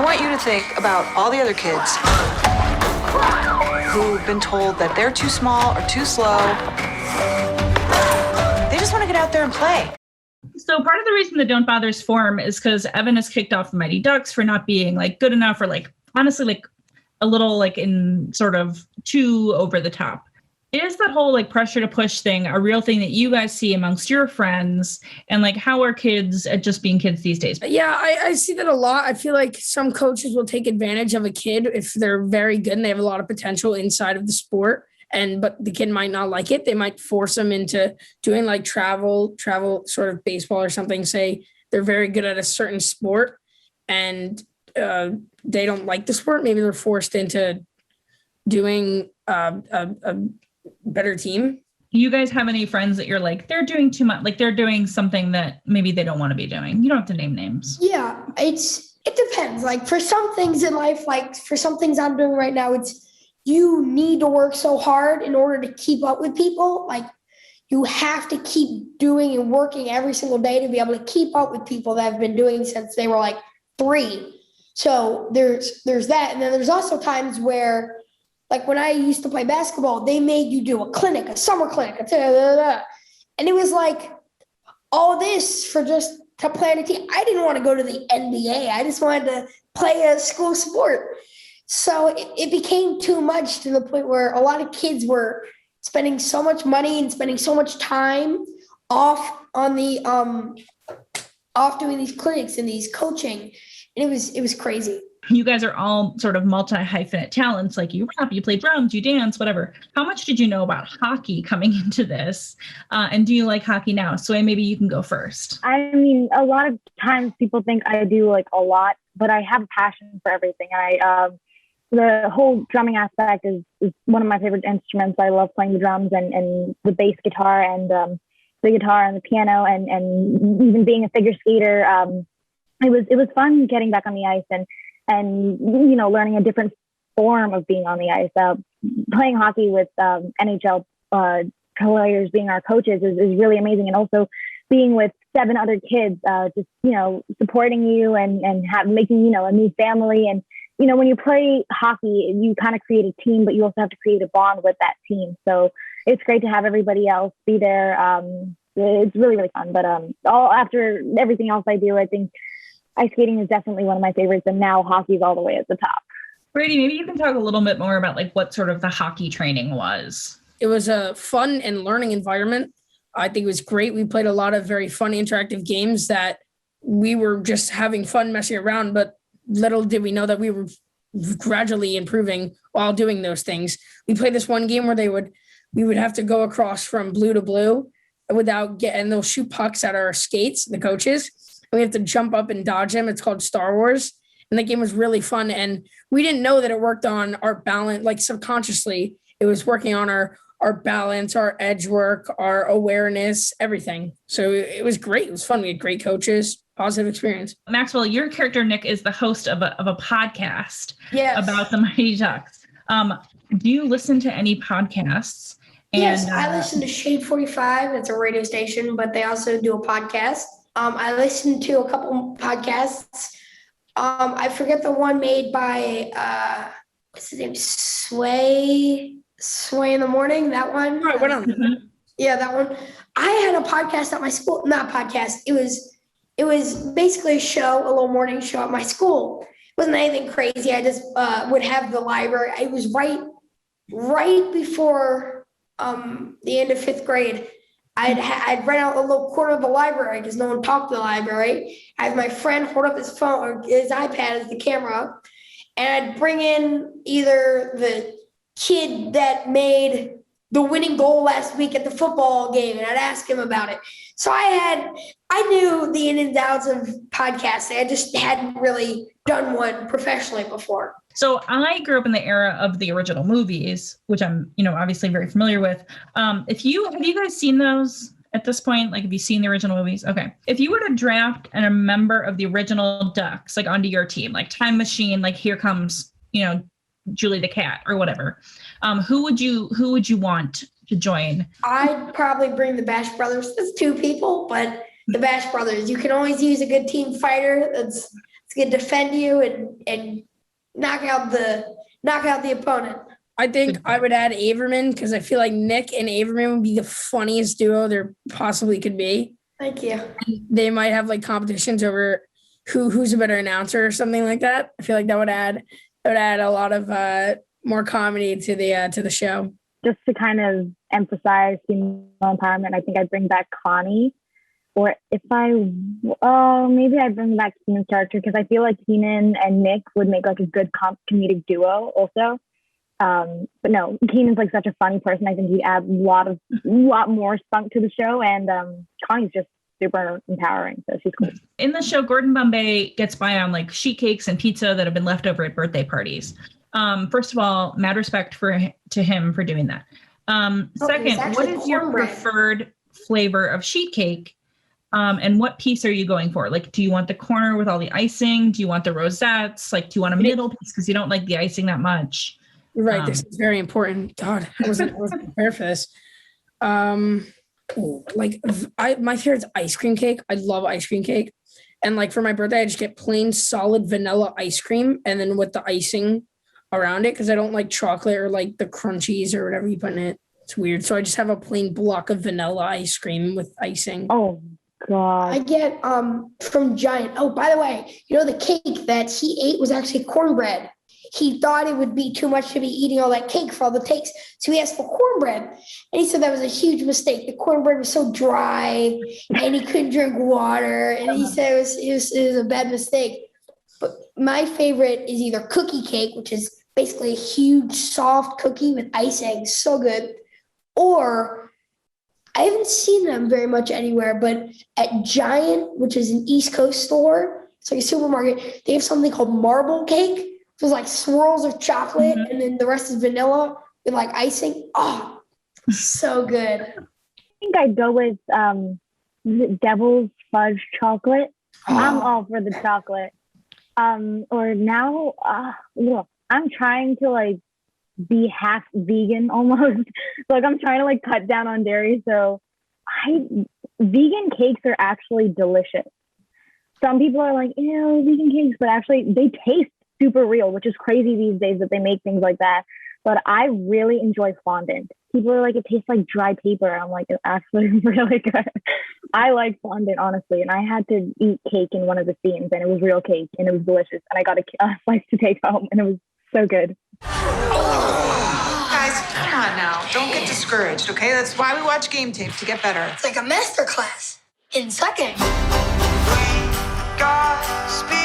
I want you to think about all the other kids who've been told that they're too small or too slow. They just want to get out there and play. So part of the reason the Don't Bothers form is because Evan has kicked off the Mighty Ducks for not being like good enough or like honestly like a little like in sort of too over the top. Is that whole like pressure to push thing a real thing that you guys see amongst your friends? And like, how are kids at just being kids these days? Yeah, I see that a lot. I feel like some coaches will take advantage of a kid if they're very good and they have a lot of potential inside of the sport. But the kid might not like it. They might force them into doing like travel sort of baseball or something. Say they're very good at a certain sport and they don't like the sport. Maybe they're forced into doing a better team. Do you guys have any friends that you're like, they're doing too much, like they're doing something that maybe they don't want to be doing? You don't have to name names. Yeah, it depends. Like for some things in life, like for some things I'm doing right now, it's you need to work so hard in order to keep up with people. Like you have to keep doing and working every single day to be able to keep up with people that have been doing since they were like 3. So there's that. And then there's also times where, like when I used to play basketball, they made you do a clinic, a summer clinic, and it was like all this for just to play on a team. I didn't want to go to the NBA. I just wanted to play a school sport. So it became too much to the point where a lot of kids were spending so much money and spending so much time off on the off doing these clinics and these coaching, and it was crazy. You guys are all sort of multi-hyphenate talents, like you rap, you play drums, you dance, whatever. How much did you know about hockey coming into this? And do you like hockey now? So maybe you can go first. I mean, a lot of times people think I do like a lot, but I have a passion for everything. The whole drumming aspect is one of my favorite instruments. I love playing the drums and the bass guitar and the guitar and the piano and even being a figure skater. It was fun getting back on the ice and you know, learning a different form of being on the ice. Playing hockey with NHL players being our coaches is really amazing. And also being with 7 other kids, just, you know, supporting you and making, you know, a new family. And, you know, when you play hockey, you kind of create a team, but you also have to create a bond with that team. So it's great to have everybody else be there. It's really, really fun. But all after everything else I do, I think ice skating is definitely one of my favorites, and now hockey is all the way at the top. Brady, maybe you can talk a little bit more about like what sort of the hockey training was. It was a fun and learning environment. I think it was great. We played a lot of very fun, interactive games that we were just having fun messing around, but little did we know that we were gradually improving while doing those things. We played this one game where we would have to go across from blue to blue and they'll shoot pucks at our skates, the coaches. We have to jump up and dodge them. It's called Star Wars. And that game was really fun. And we didn't know that it worked on our balance, like subconsciously. It was working on our balance, our edge work, our awareness, everything. So it was great. It was fun. We had great coaches, positive experience. Maxwell, your character, Nick, is the host of a podcast about the Mighty Ducks. Do you listen to any podcasts? Yes, I listen to Shade 45. It's a radio station, but they also do a podcast. I listened to a couple podcasts. I forget the one made by what's his name? Sway in the Morning. That one. Right, what on? Yeah, that one. I had a podcast at my school. Not podcast. It was basically a show, a little morning show at my school. It wasn't anything crazy. I just would have the library. It was right before the end of 5th grade. I'd rent out a little corner of the library because no one talked to the library. I had my friend hold up his phone or his iPad as the camera, and I'd bring in either the kid that made the winning goal last week at the football game, and I'd ask him about it. So I knew the ins and outs of podcasting. I just hadn't really done one professionally before. So I grew up in the era of the original movies, which I'm, you know, obviously very familiar with. Have you guys seen those at this point? Like, have you seen the original movies? Okay. If you were to draft a member of the original Ducks, like onto your team, like time machine, like here comes, you know, Julie the cat or whatever, who would you want to join? I'd probably bring the Bash Brothers. It's 2 people, but the Bash Brothers. You can always use a good team fighter. That's It's gonna defend you and knock out the opponent. I think I would add Averman because I feel like Nick and Averman would be the funniest duo there possibly could be. Thank you. They might have like competitions over who's a better announcer or something like that. I feel like that would add a lot of more comedy to the show. Just to kind of emphasize female empowerment, I think I'd bring back Connie. Or if maybe I'd bring back Keenan's character because I feel like Keenan and Nick would make like a good comedic duo also. But no, Keenan's like such a funny person. I think he'd add a lot more spunk to the show, and Connie's just super empowering, so she's cool. In the show, Gordon Bombay gets by on like sheet cakes and pizza that have been left over at birthday parties. First of all, mad respect to him for doing that. Second, what is your preferred flavor of sheet cake? And what piece are you going for? Like, do you want the corner with all the icing? Do you want the rosettes? Like, do you want a middle piece because you don't like the icing that much? Right, this is very important. God, I wasn't prepared for this. My favorite's ice cream cake. I love ice cream cake, and like for my birthday, I just get plain solid vanilla ice cream, and then with the icing around it because I don't like chocolate or like the crunchies or whatever you put in it. It's weird. So I just have a plain block of vanilla ice cream with icing. Oh God. I get from Giant. Oh, by the way, the cake that he ate was actually cornbread. He thought it would be too much to be eating all that cake for all the takes. So he asked for cornbread. And he said that was a huge mistake. The cornbread was so dry and he couldn't drink water. And he said it was a bad mistake. But my favorite is either cookie cake, which is basically a huge soft cookie with icing. So good. Or I haven't seen them very much anywhere, but at Giant, which is an East Coast store, it's like a supermarket, they have something called marble cake. So it's like swirls of chocolate and then the rest is vanilla with like icing. Oh, so good. I think I'd go with devil's fudge chocolate. I'm all for the chocolate. Or now, I'm trying to like be half vegan almost. Like I'm trying to like cut down on dairy. So vegan cakes are actually delicious. Some people are like, ew, vegan cakes, but actually they taste super real, which is crazy these days that they make things like that. But I really enjoy fondant. People are like, it tastes like dry paper. I'm like, it's actually really good. I like fondant, honestly. And I had to eat cake in one of the scenes, and it was real cake, and it was delicious. And I got a slice to take home, and it was so good. Guys, come on now. Don't get discouraged, okay? That's why we watch game tape, to get better. It's like a master class in second. God speak.